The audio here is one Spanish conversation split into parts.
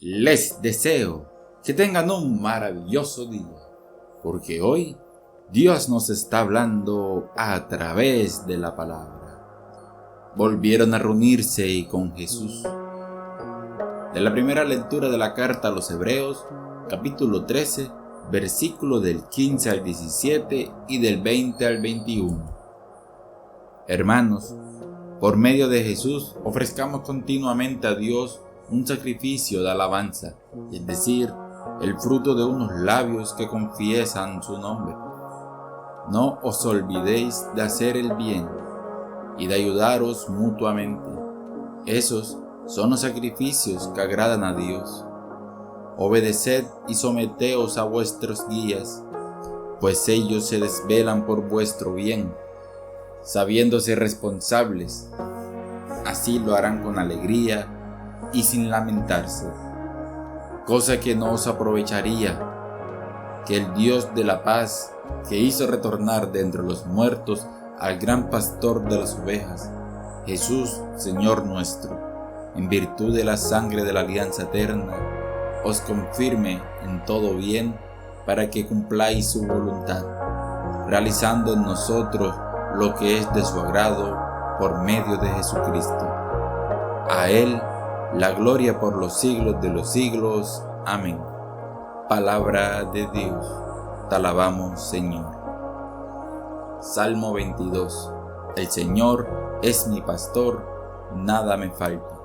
Les deseo que tengan un maravilloso día, porque hoy Dios nos está hablando a través de la palabra. Volvieron a reunirse con Jesús. De la primera lectura de la carta a los Hebreos, capítulo 13, versículo del 15 al 17 y del 20 al 21. Hermanos, por medio de Jesús ofrezcamos continuamente a Dios un sacrificio de alabanza, es decir, el fruto de unos labios que confiesan su nombre. No os olvidéis de hacer el bien y de ayudaros mutuamente. Esos son los sacrificios que agradan a Dios. Obedeced y someteos a vuestros guías, pues ellos se desvelan por vuestro bien, sabiéndose responsables. Así lo harán con alegría y sin lamentarse, cosa que no os aprovecharía, que el Dios de la paz, que hizo retornar de entre los muertos al gran pastor de las ovejas, Jesús, Señor nuestro, en virtud de la sangre de la alianza eterna, os confirme en todo bien para que cumpláis su voluntad, realizando en nosotros lo que es de su agrado por medio de Jesucristo. A Él la gloria por los siglos de los siglos. Amén. Palabra de Dios. Te alabamos, Señor. Salmo 22. El Señor es mi pastor, nada me falta.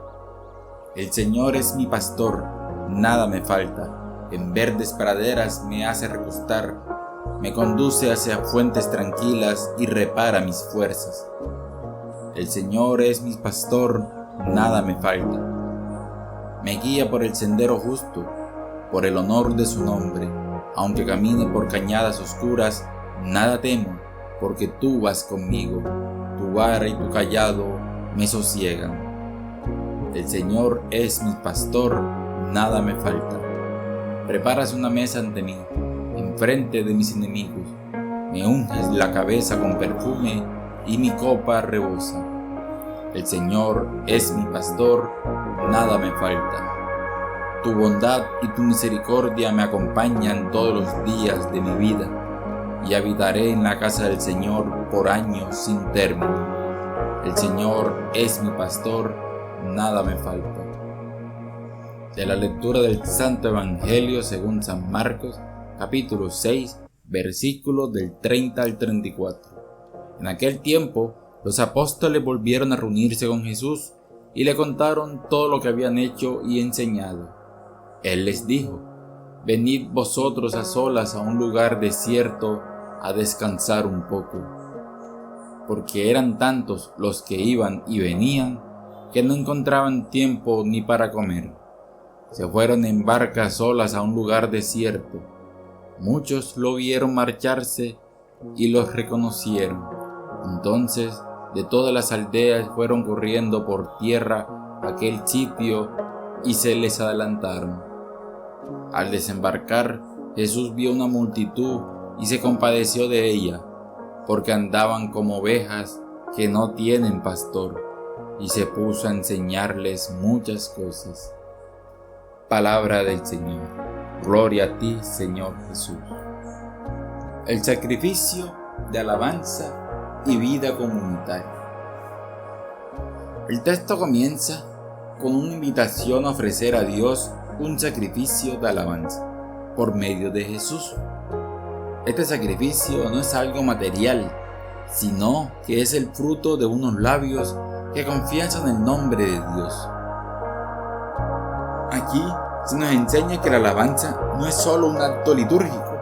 El Señor es mi pastor, nada me falta. En verdes praderas me hace recostar, me conduce hacia fuentes tranquilas y repara mis fuerzas. El Señor es mi pastor, nada me falta. Me guía por el sendero justo, por el honor de su nombre. Aunque camine por cañadas oscuras, nada temo, porque tú vas conmigo. Tu vara y tu callado me sosiegan. El Señor es mi pastor, nada me falta. Preparas una mesa ante mí, enfrente de mis enemigos. Me unges la cabeza con perfume y mi copa rebosa. El Señor es mi pastor, nada me falta. Tu bondad y tu misericordia me acompañan todos los días de mi vida, y habitaré en la casa del Señor por años sin término. El Señor es mi pastor, nada me falta. De la lectura del Santo Evangelio según San Marcos, capítulo 6, versículos del 30 al 34. En aquel tiempo, los apóstoles volvieron a reunirse con Jesús y le contaron todo lo que habían hecho y enseñado. Él les dijo: venid vosotros a solas a un lugar desierto a descansar un poco. Porque eran tantos los que iban y venían que no encontraban tiempo ni para comer. Se fueron en barca solas a un lugar desierto. Muchos lo vieron marcharse y los reconocieron. Entonces, de todas las aldeas fueron corriendo por tierra a aquel sitio y se les adelantaron. Al desembarcar, Jesús vio una multitud y se compadeció de ella, porque andaban como ovejas que no tienen pastor, y se puso a enseñarles muchas cosas. Palabra del Señor. Gloria a ti, Señor Jesús. El sacrificio de alabanza y vida comunitaria. El texto comienza con una invitación a ofrecer a Dios un sacrificio de alabanza por medio de Jesús. Este sacrificio no es algo material, sino que es el fruto de unos labios que confiesan el nombre de Dios. Aquí se nos enseña que la alabanza no es solo un acto litúrgico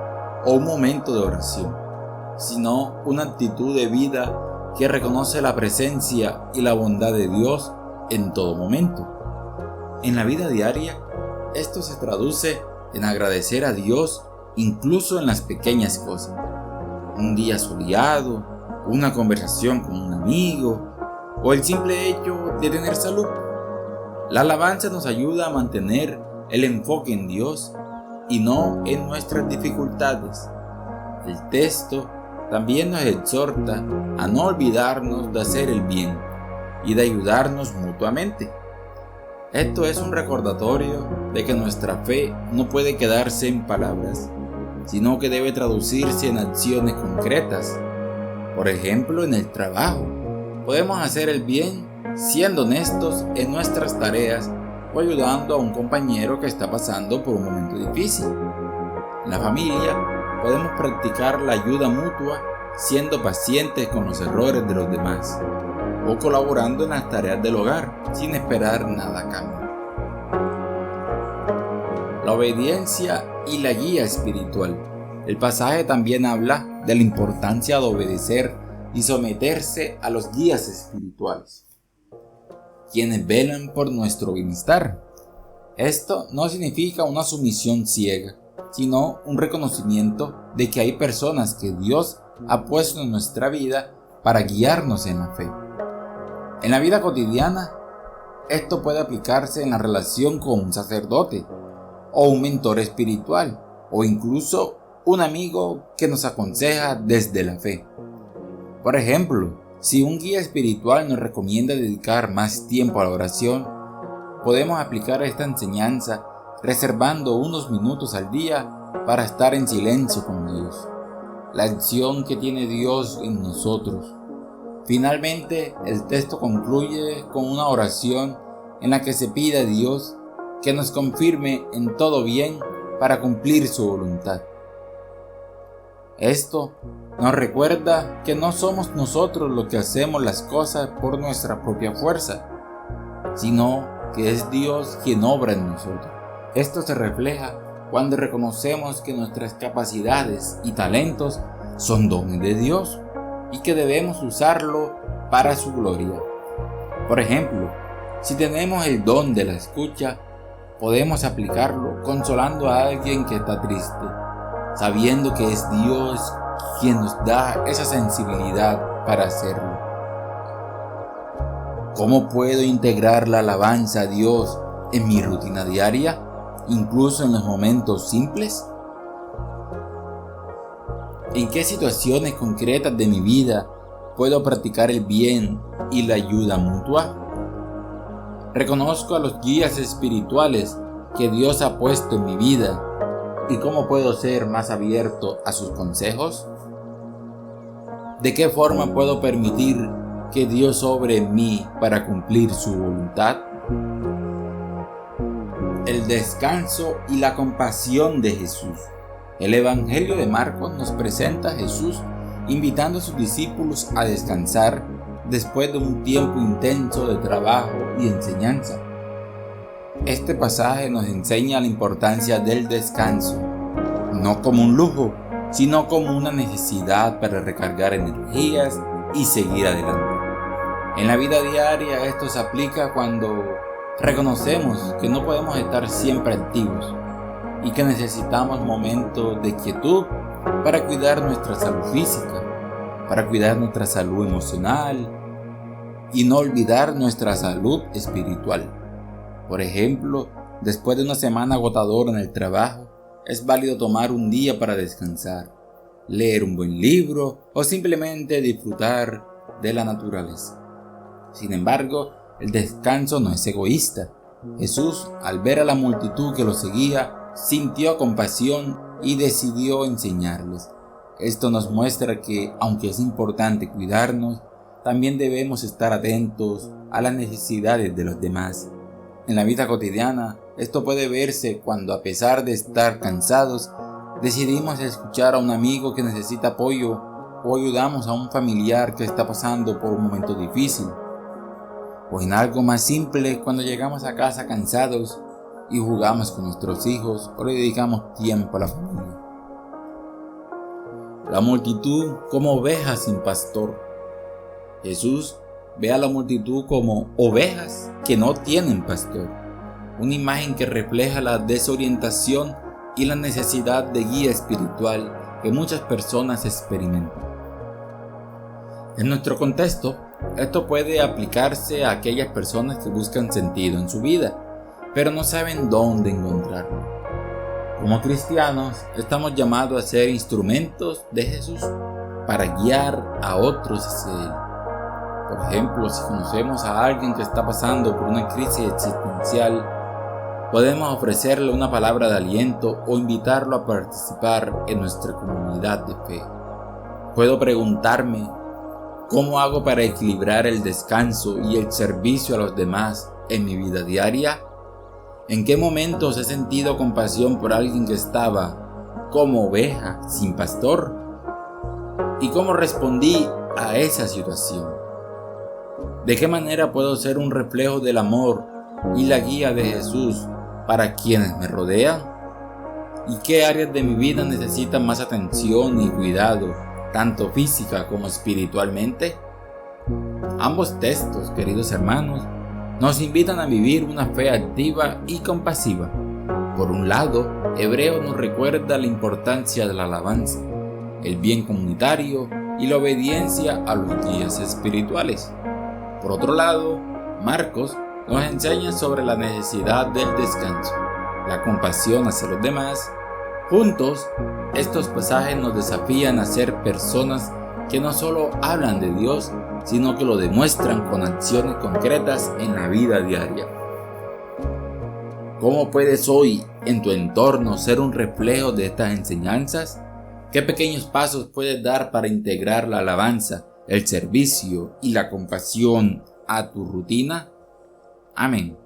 o un momento de oración, sino una actitud de vida que reconoce la presencia y la bondad de Dios en todo momento. En la vida diaria, esto se traduce en agradecer a Dios incluso en las pequeñas cosas. Un día soleado, una conversación con un amigo o el simple hecho de tener salud. La alabanza nos ayuda a mantener el enfoque en Dios y no en nuestras dificultades. El texto también nos exhorta a no olvidarnos de hacer el bien y de ayudarnos mutuamente. Esto es un recordatorio de que nuestra fe no puede quedarse en palabras, sino que debe traducirse en acciones concretas. Por ejemplo, en el trabajo, podemos hacer el bien siendo honestos en nuestras tareas o ayudando a un compañero que está pasando por un momento difícil. En la familia, podemos practicar la ayuda mutua siendo pacientes con los errores de los demás o colaborando en las tareas del hogar sin esperar nada a cambio. La obediencia y la guía espiritual. El pasaje también habla de la importancia de obedecer y someterse a los guías espirituales, quienes velan por nuestro bienestar. Esto no significa una sumisión ciega, sino un reconocimiento de que hay personas que Dios ha puesto en nuestra vida para guiarnos en la fe. En la vida cotidiana, esto puede aplicarse en la relación con un sacerdote, o un mentor espiritual, o incluso un amigo que nos aconseja desde la fe. Por ejemplo, si un guía espiritual nos recomienda dedicar más tiempo a la oración, podemos aplicar esta enseñanza reservando unos minutos al día para estar en silencio con Dios, la acción que tiene Dios en nosotros. Finalmente, el texto concluye con una oración en la que se pide a Dios que nos confirme en todo bien para cumplir su voluntad. Esto nos recuerda que no somos nosotros los que hacemos las cosas por nuestra propia fuerza, sino que es Dios quien obra en nosotros. Esto se refleja cuando reconocemos que nuestras capacidades y talentos son dones de Dios y que debemos usarlo para su gloria. Por ejemplo, si tenemos el don de la escucha, podemos aplicarlo consolando a alguien que está triste, sabiendo que es Dios quien nos da esa sensibilidad para hacerlo. ¿Cómo puedo integrar la alabanza a Dios en mi rutina diaria, incluso en los momentos simples? ¿En qué situaciones concretas de mi vida puedo practicar el bien y la ayuda mutua? Reconozco a los guías espirituales que Dios ha puesto en mi vida y cómo puedo ser más abierto a sus consejos. ¿De qué forma puedo permitir que Dios obre en mí para cumplir su voluntad? El descanso y la compasión de Jesús. El Evangelio de Marcos nos presenta a Jesús invitando a sus discípulos a descansar después de un tiempo intenso de trabajo y enseñanza. Este pasaje nos enseña la importancia del descanso, no como un lujo, sino como una necesidad para recargar energías y seguir adelante. En la vida diaria esto se aplica cuando reconocemos que no podemos estar siempre activos y que necesitamos momentos de quietud para cuidar nuestra salud física, para cuidar nuestra salud emocional y no olvidar nuestra salud espiritual. Por ejemplo, después de una semana agotadora en el trabajo, es válido tomar un día para descansar, leer un buen libro o simplemente disfrutar de la naturaleza. Sin embargo, el descanso no es egoísta. Jesús, al ver a la multitud que lo seguía, sintió compasión y decidió enseñarles. Esto nos muestra que, aunque es importante cuidarnos, también debemos estar atentos a las necesidades de los demás. En la vida cotidiana, esto puede verse cuando, a pesar de estar cansados, decidimos escuchar a un amigo que necesita apoyo o ayudamos a un familiar que está pasando por un momento difícil. O en algo más simple, cuando llegamos a casa cansados y jugamos con nuestros hijos o le dedicamos tiempo a la familia. La multitud como ovejas sin pastor. Jesús ve a la multitud como ovejas que no tienen pastor, una imagen que refleja la desorientación y la necesidad de guía espiritual que muchas personas experimentan. En nuestro contexto, esto puede aplicarse a aquellas personas que buscan sentido en su vida, pero no saben dónde encontrarlo. Como cristianos, estamos llamados a ser instrumentos de Jesús para guiar a otros hacia Él. Por ejemplo, si conocemos a alguien que está pasando por una crisis existencial, podemos ofrecerle una palabra de aliento o invitarlo a participar en nuestra comunidad de fe. Puedo preguntarme, ¿cómo hago para equilibrar el descanso y el servicio a los demás en mi vida diaria? ¿En qué momentos he sentido compasión por alguien que estaba como oveja sin pastor? ¿Y cómo respondí a esa situación? ¿De qué manera puedo ser un reflejo del amor y la guía de Jesús para quienes me rodean? ¿Y qué áreas de mi vida necesitan más atención y cuidado, tanto física como espiritualmente? Ambos textos, queridos hermanos, nos invitan a vivir una fe activa y compasiva. Por un lado, Hebreo nos recuerda la importancia de la alabanza, el bien comunitario y la obediencia a los guías espirituales. Por otro lado, Marcos nos enseña sobre la necesidad del descanso, la compasión hacia los demás. Juntos, estos pasajes nos desafían a ser personas que no solo hablan de Dios, sino que lo demuestran con acciones concretas en la vida diaria. ¿Cómo puedes hoy en tu entorno ser un reflejo de estas enseñanzas? ¿Qué pequeños pasos puedes dar para integrar la alabanza, el servicio y la compasión a tu rutina? Amén.